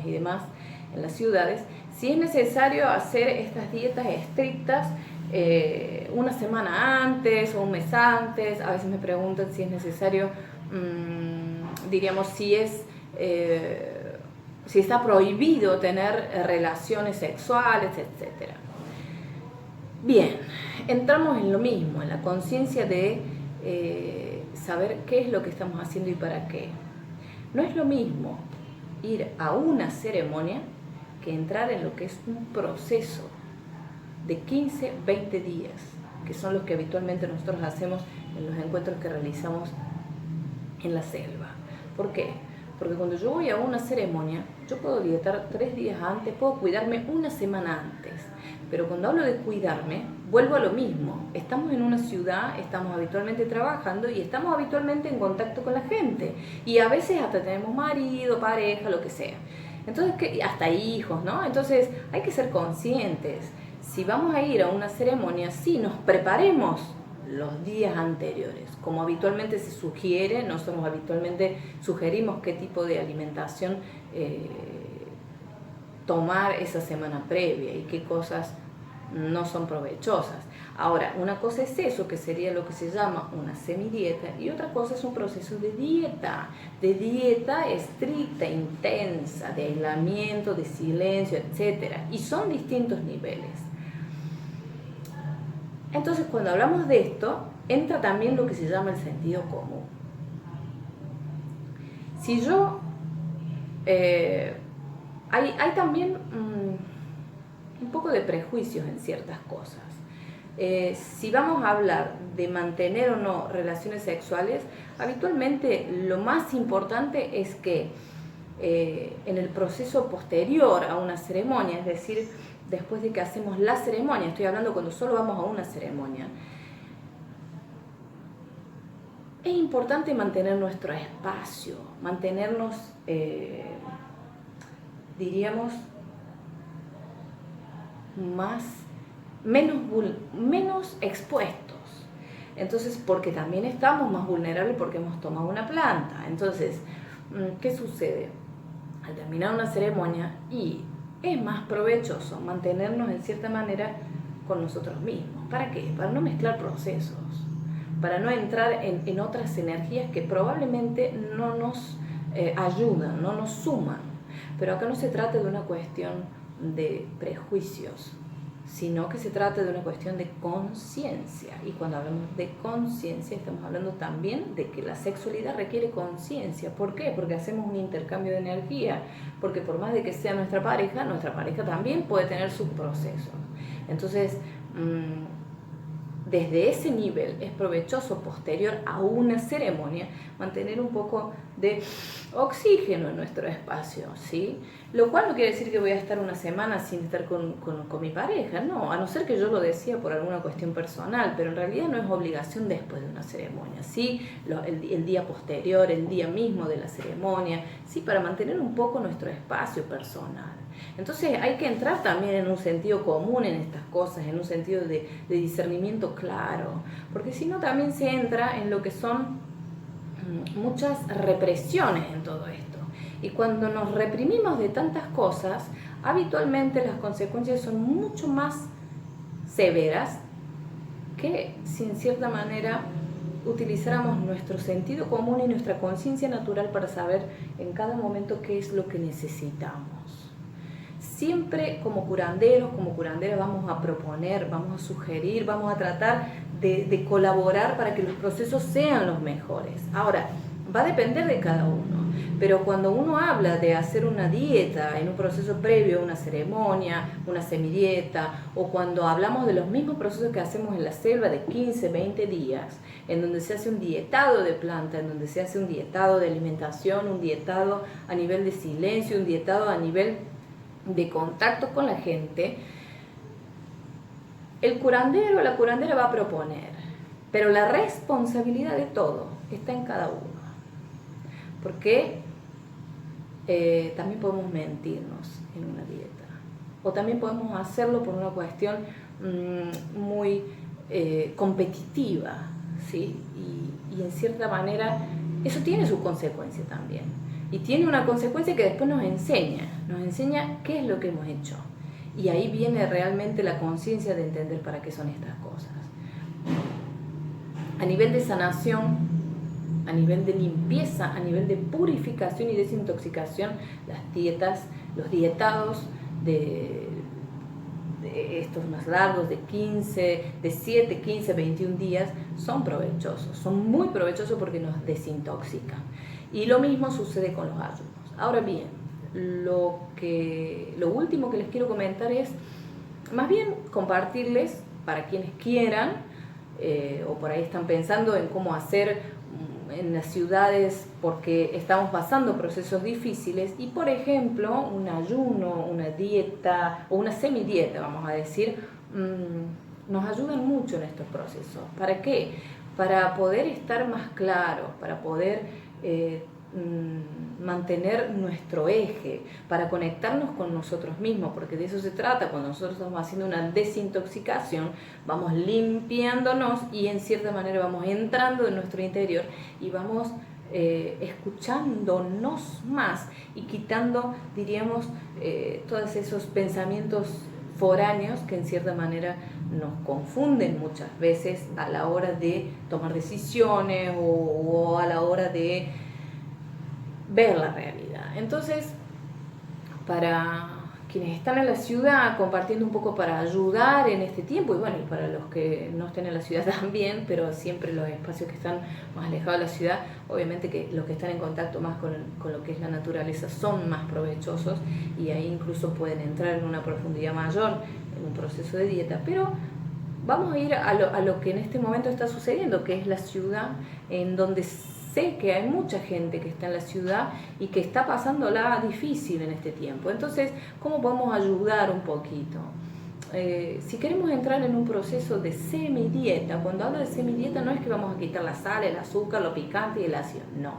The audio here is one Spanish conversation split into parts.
y demás en las ciudades, si es necesario hacer estas dietas estrictas una semana antes o un mes antes. A veces me preguntan si es necesario, diríamos, si está prohibido tener relaciones sexuales, etc. Bien, entramos en lo mismo, en la conciencia de saber qué es lo que estamos haciendo y para qué. No es lo mismo ir a una ceremonia que entrar en lo que es un proceso de 15, 20 días, que son los que habitualmente nosotros hacemos en los encuentros que realizamos en la selva. ¿Por qué? Porque cuando yo voy a una ceremonia, yo puedo dietar 3 días antes, puedo cuidarme una semana antes, pero cuando hablo de cuidarme, vuelvo a lo mismo. Estamos en una ciudad, estamos habitualmente trabajando y estamos habitualmente en contacto con la gente, y a veces hasta tenemos marido, pareja, lo que sea. Entonces, hasta hijos, ¿no? Entonces hay que ser conscientes. Si vamos a ir a una ceremonia, sí, nos preparemos los días anteriores, como habitualmente se sugiere. Nosotros habitualmente sugerimos qué tipo de alimentación tomar esa semana previa y qué cosas no son provechosas. Ahora, una cosa es eso, que sería lo que se llama una semidieta, y otra cosa es un proceso de dieta estricta, intensa, de aislamiento, de silencio, etc. Y son distintos niveles. Entonces, cuando hablamos de esto, entra también lo que se llama el sentido común. Si yo... hay también un poco de prejuicios en ciertas cosas. Si vamos a hablar de mantener o no relaciones sexuales, habitualmente lo más importante es que en el proceso posterior a una ceremonia, es decir, después de que hacemos la ceremonia, estoy hablando cuando solo vamos a una ceremonia, es importante mantener nuestro espacio, mantenernos, diríamos, menos expuestos. Entonces, porque también estamos más vulnerables porque hemos tomado una planta. Entonces, ¿qué sucede? Al terminar una ceremonia, y es más provechoso mantenernos en cierta manera con nosotros mismos. ¿Para qué? Para no mezclar procesos, para no entrar en otras energías que probablemente no nos ayudan, no nos suman. Pero acá no se trata de una cuestión de prejuicios, sino que se trata de una cuestión de conciencia. Y cuando hablamos de conciencia, estamos hablando también de que la sexualidad requiere conciencia. ¿Por qué? Porque hacemos un intercambio de energía, porque por más de que sea nuestra pareja también puede tener sus procesos. Entonces, desde ese nivel es provechoso, posterior a una ceremonia, mantener un poco de oxígeno en nuestro espacio, ¿sí? Lo cual no quiere decir que voy a estar una semana sin estar con mi pareja, no, a no ser que yo lo decida por alguna cuestión personal, pero en realidad no es obligación después de una ceremonia, ¿sí? El día posterior, el día mismo de la ceremonia, ¿sí? Para mantener un poco nuestro espacio personal. Entonces hay que entrar también en un sentido común en estas cosas, en un sentido de discernimiento claro, porque si no también se entra en lo que son muchas represiones en todo esto. Y cuando nos reprimimos de tantas cosas, habitualmente las consecuencias son mucho más severas que si en cierta manera utilizáramos nuestro sentido común y nuestra conciencia natural para saber en cada momento qué es lo que necesitamos. Siempre como curanderos, como curanderas, vamos a proponer, vamos a sugerir, vamos a tratar de colaborar para que los procesos sean los mejores. Ahora, va a depender de cada uno, pero cuando uno habla de hacer una dieta en un proceso previo a una ceremonia, una semidieta, o cuando hablamos de los mismos procesos que hacemos en la selva de 15, 20 días, en donde se hace un dietado de planta, en donde se hace un dietado de alimentación, un dietado a nivel de silencio, un dietado a nivel de contacto con la gente, el curandero o la curandera va a proponer, pero la responsabilidad de todo está en cada uno, porque también podemos mentirnos en una dieta, o también podemos hacerlo por una cuestión muy competitiva, ¿sí? Y en cierta manera eso tiene su consecuencia también. Y tiene una consecuencia que después nos enseña qué es lo que hemos hecho. Y ahí viene realmente la conciencia de entender para qué son estas cosas. A nivel de sanación, a nivel de limpieza, a nivel de purificación y desintoxicación, las dietas, los dietados de estos más largos, de 7, 15, 21 días, son provechosos, son muy provechosos porque nos desintoxican. Y lo mismo sucede con los ayunos. Ahora bien, lo último que les quiero comentar es, más bien compartirles, para quienes quieran, o por ahí están pensando en cómo hacer en las ciudades porque estamos pasando procesos difíciles y, por ejemplo, un ayuno, una dieta o una semidieta, vamos a decir, nos ayudan mucho en estos procesos. ¿Para qué? Para poder estar más claros, para poder mantener nuestro eje, para conectarnos con nosotros mismos, porque de eso se trata. Cuando nosotros estamos haciendo una desintoxicación, vamos limpiándonos y en cierta manera vamos entrando en nuestro interior y vamos escuchándonos más y quitando, diríamos, todos esos pensamientos foráneos que en cierta manera nos confunden muchas veces a la hora de tomar decisiones o a la hora de ver la realidad. Entonces, para quienes están en la ciudad, compartiendo un poco para ayudar en este tiempo, y bueno, y para los que no estén en la ciudad también, pero siempre los espacios que están más alejados de la ciudad, obviamente que los que están en contacto más con lo que es la naturaleza son más provechosos y ahí incluso pueden entrar en una profundidad mayor en un proceso de dieta. Pero vamos a ir a lo que en este momento está sucediendo, que es la ciudad, en donde sé que hay mucha gente que está en la ciudad y que está pasándola difícil en este tiempo. Entonces, ¿cómo podemos ayudar un poquito? Si queremos entrar en un proceso de semidieta, cuando hablo de semidieta no es que vamos a quitar la sal, el azúcar, lo picante y el ácido, no.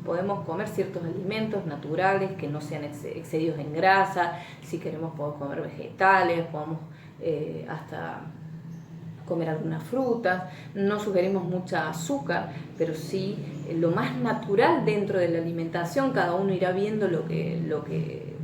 Podemos comer ciertos alimentos naturales que no sean excedidos en grasa. Si queremos podemos comer vegetales, podemos hasta comer algunas frutas. No sugerimos mucha azúcar, pero sí lo más natural dentro de la alimentación. Cada uno irá viendo lo que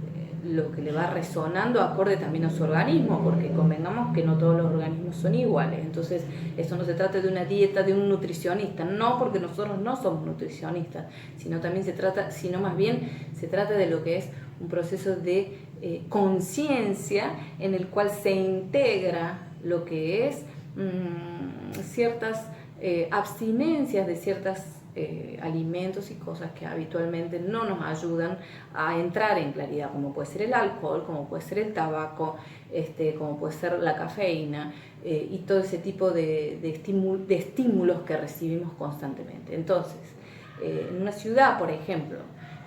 le va resonando acorde también a su organismo, porque convengamos que no todos los organismos son iguales. Entonces, esto no se trata de una dieta de un nutricionista, no, porque nosotros no somos nutricionistas, sino más bien se trata de lo que es un proceso de conciencia en el cual se integra lo que es ciertas abstinencias de ciertos alimentos y cosas que habitualmente no nos ayudan a entrar en claridad, como puede ser el alcohol, como puede ser el tabaco, como puede ser la cafeína y todo ese tipo de estímulos que recibimos constantemente. Entonces, en una ciudad, por ejemplo,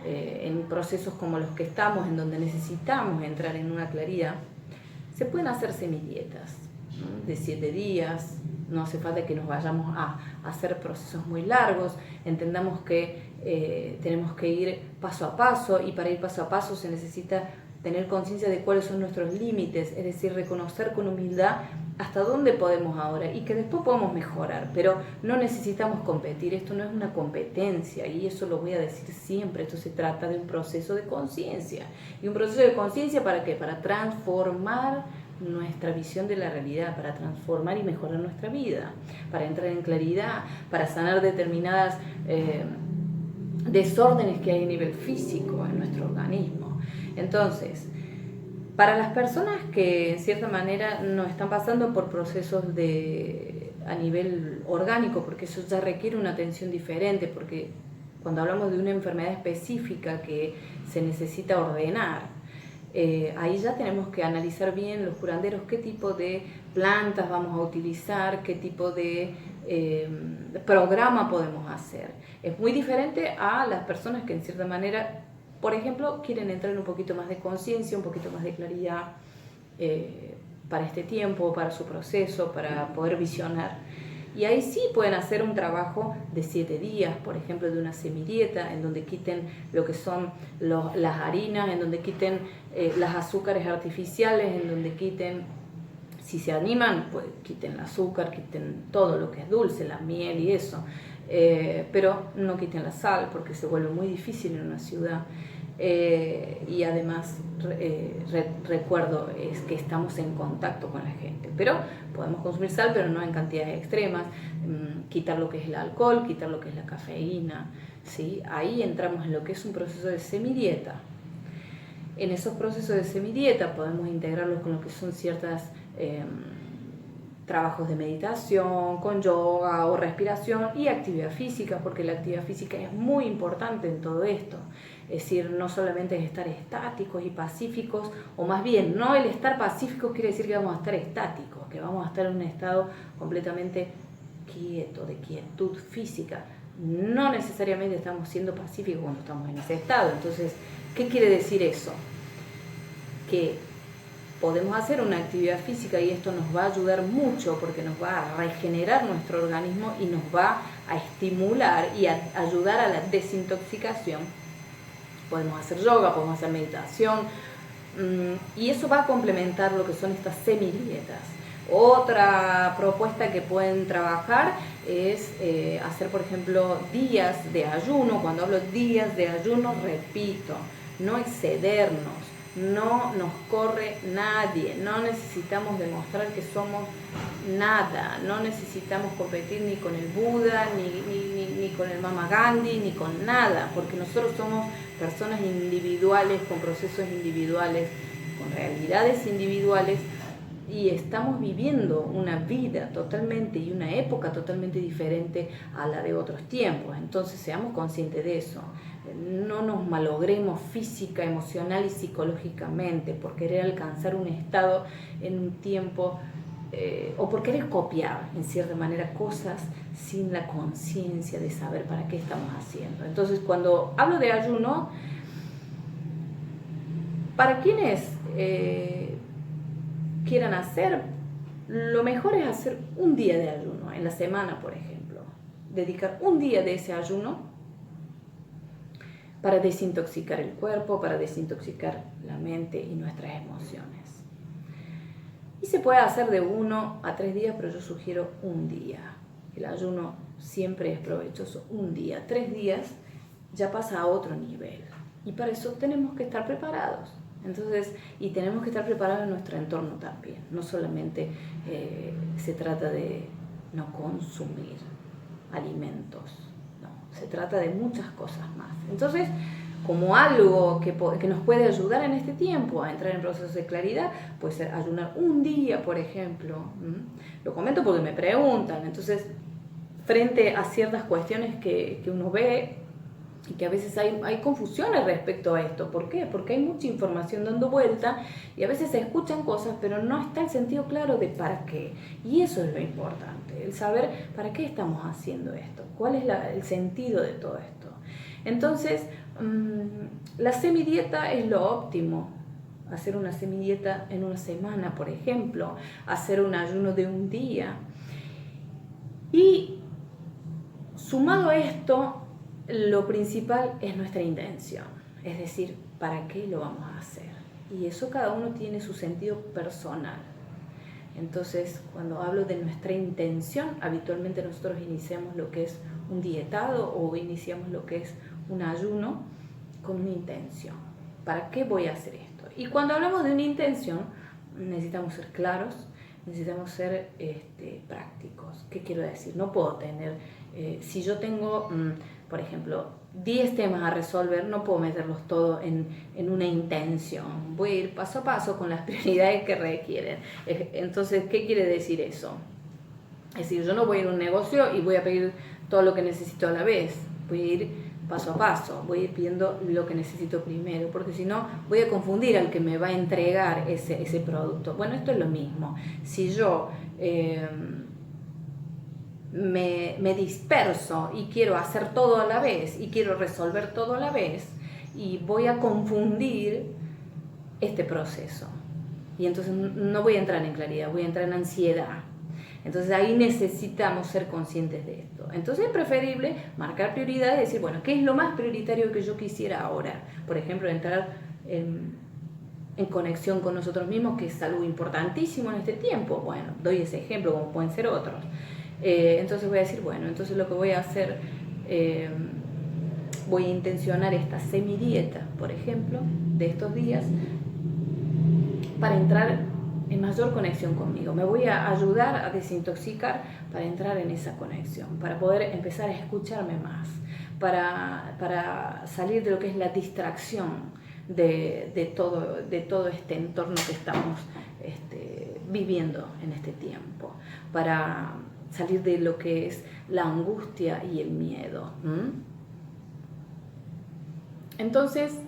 en procesos como los que estamos, en donde necesitamos entrar en una claridad, se pueden hacer semidietas, ¿no? De 7 días, no hace falta que nos vayamos a hacer procesos muy largos, entendamos que tenemos que ir paso a paso y para ir paso a paso se necesita tener conciencia de cuáles son nuestros límites, es decir, reconocer con humildad hasta dónde podemos ahora y que después podemos mejorar, pero no necesitamos competir, esto no es una competencia y eso lo voy a decir siempre, esto se trata de un proceso de conciencia. ¿Y un proceso de conciencia para qué? Para transformar nuestra visión de la realidad, para transformar y mejorar nuestra vida, para entrar en claridad, para sanar determinadas desórdenes que hay a nivel físico en nuestro organismo. Entonces, para las personas que en cierta manera no están pasando por procesos a nivel orgánico, porque eso ya requiere una atención diferente, porque cuando hablamos de una enfermedad específica que se necesita ordenar, ahí ya tenemos que analizar bien los curanderos qué tipo de plantas vamos a utilizar, qué tipo de programa podemos hacer. Es muy diferente a las personas que en cierta manera, por ejemplo, quieren entrar en un poquito más de conciencia, un poquito más de claridad para este tiempo, para su proceso, para poder visionar. Y ahí sí pueden hacer un trabajo de 7 días, por ejemplo, de una semidieta, en donde quiten lo que son las harinas, en donde quiten las azúcares artificiales, en donde quiten, si se animan, pues quiten el azúcar, quiten todo lo que es dulce, la miel y eso. pero no quiten la sal porque se vuelve muy difícil en una ciudad. Y además recuerdo es que estamos en contacto con la gente, pero podemos consumir sal, pero no en cantidades extremas. Quitar lo que es el alcohol, quitar lo que es la cafeína, ¿sí? Ahí entramos en lo que es un proceso de semidieta. En esos procesos de semidieta podemos integrarlos con lo que son ciertas trabajos de meditación, con yoga o respiración y actividad física, porque la actividad física es muy importante en todo esto. Es decir, no solamente es estar estáticos y pacíficos, o más bien, no el estar pacíficos quiere decir que vamos a estar estáticos, que vamos a estar en un estado completamente quieto, de quietud física. No necesariamente estamos siendo pacíficos cuando estamos en ese estado. Entonces, ¿qué quiere decir eso? Que podemos hacer una actividad física y esto nos va a ayudar mucho porque nos va a regenerar nuestro organismo y nos va a estimular y a ayudar a la desintoxicación. Podemos hacer yoga, podemos hacer meditación y eso va a complementar lo que son estas semidietas. Otra propuesta que pueden trabajar es hacer, por ejemplo, días de ayuno. Cuando hablo días de ayuno, repito, no excedernos. No nos corre nadie, no necesitamos demostrar que somos nada, no necesitamos competir ni con el Buda, ni con el Mama Gandhi, ni con nada, porque nosotros somos personas individuales, con procesos individuales, con realidades individuales, y estamos viviendo una vida totalmente y una época totalmente diferente a la de otros tiempos. Entonces seamos conscientes de eso. No nos malogremos física, emocional y psicológicamente por querer alcanzar un estado en un tiempo o por querer copiar en cierta manera cosas sin la conciencia de saber para qué estamos haciendo. Entonces, cuando hablo de ayuno, para quienes quieran hacer, lo mejor es hacer un día de ayuno en la semana, por ejemplo. Dedicar un día de ese ayuno para desintoxicar el cuerpo, para desintoxicar la mente y nuestras emociones. Y se puede hacer de 1 a 3 días, pero yo sugiero un día. El ayuno siempre es provechoso, un día. 3 días ya pasa a otro nivel. Y para eso tenemos que estar preparados. Entonces, y tenemos que estar preparados en nuestro entorno también. No solamente se trata de no consumir alimentos. Se trata de muchas cosas más. Entonces, como algo que nos puede ayudar en este tiempo a entrar en procesos de claridad, puede ser ayunar un día, por ejemplo. Lo comento porque me preguntan. Entonces, frente a ciertas cuestiones que uno ve y que a veces hay confusiones respecto a esto. ¿Por qué? Porque hay mucha información dando vuelta y a veces se escuchan cosas, pero no está el sentido claro de para qué. Y eso es lo importante, el saber para qué estamos haciendo esto, cuál es el sentido de todo esto. Entonces, la semidieta es lo óptimo. Hacer una semidieta en una semana, por ejemplo, hacer un ayuno de un día. Y sumado a esto, lo principal es nuestra intención, es decir, ¿para qué lo vamos a hacer? Y eso cada uno tiene su sentido personal. Entonces, cuando hablo de nuestra intención, habitualmente nosotros iniciamos lo que es un dietado o iniciamos lo que es un ayuno con una intención. ¿Para qué voy a hacer esto? Y cuando hablamos de una intención, necesitamos ser claros, necesitamos ser prácticos. ¿Qué quiero decir? No puedo tener, si yo tengo, por ejemplo, 10 temas a resolver, no puedo meterlos todos en una intención. Voy a ir paso a paso con las prioridades que requieren. Entonces, ¿qué quiere decir eso? Es decir, yo no voy a ir a un negocio y voy a pedir todo lo que necesito a la vez. Voy a ir paso a paso, voy a ir pidiendo lo que necesito primero, porque si no voy a confundir al que me va a entregar ese producto. Bueno, esto es lo mismo. Si yo me disperso y quiero hacer todo a la vez y quiero resolver todo a la vez, y voy a confundir este proceso. Y entonces no voy a entrar en claridad, voy a entrar en ansiedad. Entonces ahí necesitamos ser conscientes de esto. Entonces es preferible marcar prioridades y decir, bueno, ¿qué es lo más prioritario que yo quisiera ahora? Por ejemplo, entrar en conexión con nosotros mismos, que es algo importantísimo en este tiempo. Bueno, doy ese ejemplo, como pueden ser otros. Entonces voy a decir, bueno, entonces lo que voy a hacer, voy a intencionar esta semidieta, por ejemplo, de estos días, para entrar en mayor conexión conmigo. Me voy a ayudar a desintoxicar para entrar en esa conexión, para poder empezar a escucharme más, para salir de lo que es la distracción de todo este entorno que estamos viviendo en este tiempo, para salir de lo que es la angustia y el miedo. Entonces,